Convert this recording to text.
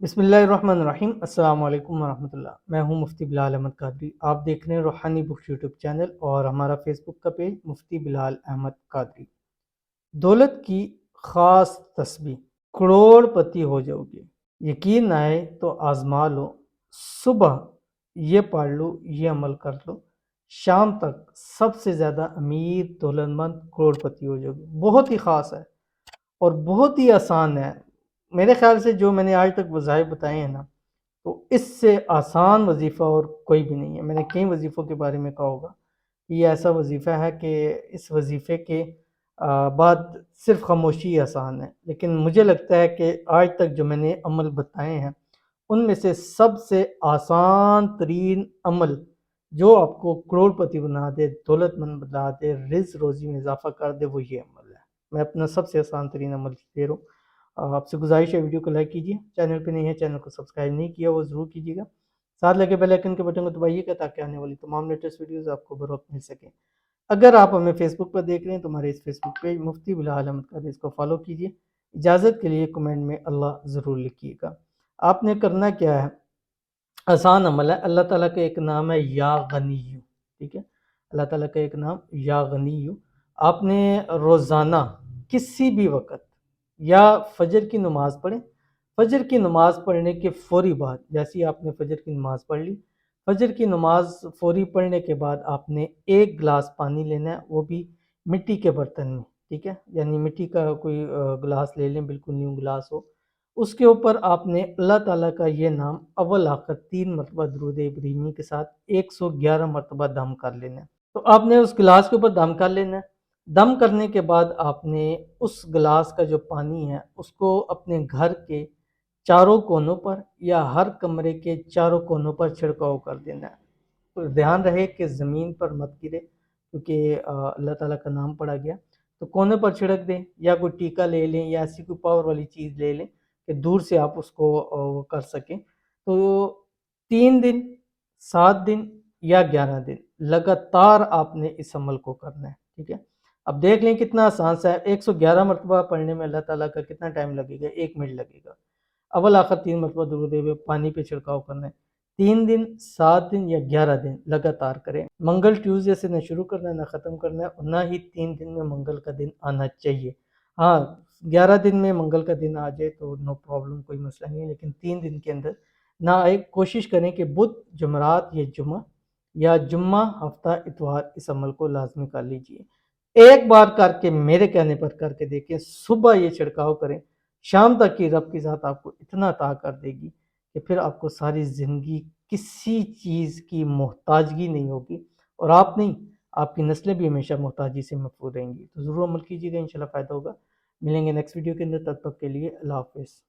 بسم اللہ الرحمن الرحیم۔ السلام علیکم ورحمۃ اللہ۔ میں ہوں مفتی بلال احمد قادری۔ آپ دیکھ رہے ہیں روحانی بکس یوٹیوب چینل اور ہمارا فیس بک کا پیج مفتی بلال احمد قادری۔ دولت کی خاص تسبیح، کروڑ پتی ہو جاؤ گے۔ یقین نہ آئے تو آزما لو، صبح یہ پڑھ لو، یہ عمل کر لو، شام تک سب سے زیادہ امیر دولت مند کروڑ پتی ہو جاؤ گے۔ بہت ہی خاص ہے اور بہت ہی آسان ہے۔ میرے خیال سے جو میں نے آج تک وظائف بتائے ہیں نا، تو اس سے آسان وظیفہ اور کوئی بھی نہیں ہے۔ میں نے کئی وظیفوں کے بارے میں کہا ہوگا، یہ ایسا وظیفہ ہے کہ اس وظیفے کے بعد صرف خاموشی آسان ہے، لیکن مجھے لگتا ہے کہ آج تک جو میں نے عمل بتائے ہیں ان میں سے سب سے آسان ترین عمل جو آپ کو کروڑ پتی بنا دے، دولت مند بنا دے، رزق روزی میں اضافہ کر دے، وہ یہ عمل ہے۔ میں اپنا سب سے آسان ترین عمل دے رہا ہوں۔ آپ سے گزارش ہے ویڈیو کو لائک کیجیے، چینل پہ نہیں ہے چینل کو سبسکرائب نہیں کیا وہ ضرور کیجیے گا، ساتھ لگے بیل آئیکن کے بٹن کو دبائیے گا تاکہ آنے والی تمام لیٹسٹ ویڈیوز آپ کو بروقت مل سکیں۔ اگر آپ ہمیں فیس بک پر دیکھ رہے ہیں تو ہمارے اس فیس بک پیج مفتی بلال احمد قادری، اس کو فالو کیجیے۔ اجازت کے لیے کمنٹ میں اللہ ضرور لکھیے گا۔ آپ نے کرنا کیا ہے، آسان عمل ہے۔ اللہ تعالیٰ کا ایک نام ہے یا غنی، ٹھیک ہے، اللہ تعالیٰ کا ایک نام یا غنی۔ آپ نے روزانہ کسی بھی وقت یا فجر کی نماز پڑھیں، فجر کی نماز پڑھنے کے فوری بعد، جیسی آپ نے فجر کی نماز پڑھ لی، فجر کی نماز فوری پڑھنے کے بعد آپ نے ایک گلاس پانی لینا ہے، وہ بھی مٹی کے برتن میں، ٹھیک ہے، یعنی مٹی کا کوئی گلاس لے لیں، بالکل نیو گلاس ہو۔ اس کے اوپر آپ نے اللہ تعالیٰ کا یہ نام اول آخر 3 مرتبہ درود ابراہیمی کے ساتھ 111 مرتبہ دم کر لینا ہے۔ تو آپ نے اس گلاس کے اوپر دم کر لینا ہے۔ دم کرنے کے بعد آپ نے اس گلاس کا جو پانی ہے اس کو اپنے گھر کے چاروں کونوں پر یا ہر کمرے کے چاروں کونوں پر چھڑکاؤ کر دینا ہے۔ تو دھیان رہے کہ زمین پر مت گرے، کیونکہ اللہ تعالیٰ کا نام پڑا گیا، تو کونے پر چھڑک دیں یا کوئی ٹیکا لے لیں یا ایسی کوئی پاور والی چیز لے لیں کہ دور سے آپ اس کو وہ کر سکیں۔ تو 3 دن، 7 دن یا 11 دن لگاتار آپ نے اس عمل کو کرنا ہے، ٹھیک ہے۔ اب دیکھ لیں کتنا آسان سا ہے۔ 111 مرتبہ پڑھنے میں اللہ تعالیٰ کا کتنا ٹائم لگے گا؟ 1 منٹ لگے گا۔ اول آخر 3 مرتبہ درود پانی پہ چھڑکاؤ کرنا ہے۔ 3 دن، 7 دن یا 11 دن لگاتار کریں۔ منگل ٹیوزڈے سے نہ شروع کرنا ہے نہ ختم کرنا ہے، اور نہ ہی 3 دن میں منگل کا دن آنا چاہیے۔ ہاں، 11 دن میں منگل کا دن آ جائے تو نو پرابلم، کوئی مسئلہ نہیں ہے، لیکن 3 دن کے اندر نہ آئے۔ کوشش کریں کہ بدھ، جمعرات یا جمعہ، یا جمعہ ہفتہ اتوار اس عمل کو لازمی کر لیجئے۔ ایک بار کر کے میرے کہنے پر کر کے دیکھیں، صبح یہ چھڑکاؤ کریں، شام تک کی رب کی ذات آپ کو اتنا عطا کر دے گی کہ پھر آپ کو ساری زندگی کسی چیز کی محتاجگی نہیں ہوگی، اور آپ نہیں، آپ کی نسلیں بھی ہمیشہ محتاجی سے محفوظ رہیں گی۔ تو ضرور عمل کیجیے گا، انشاءاللہ فائدہ ہوگا۔ ملیں گے نیکسٹ ویڈیو کے اندر، تب تک کے لیے اللہ حافظ۔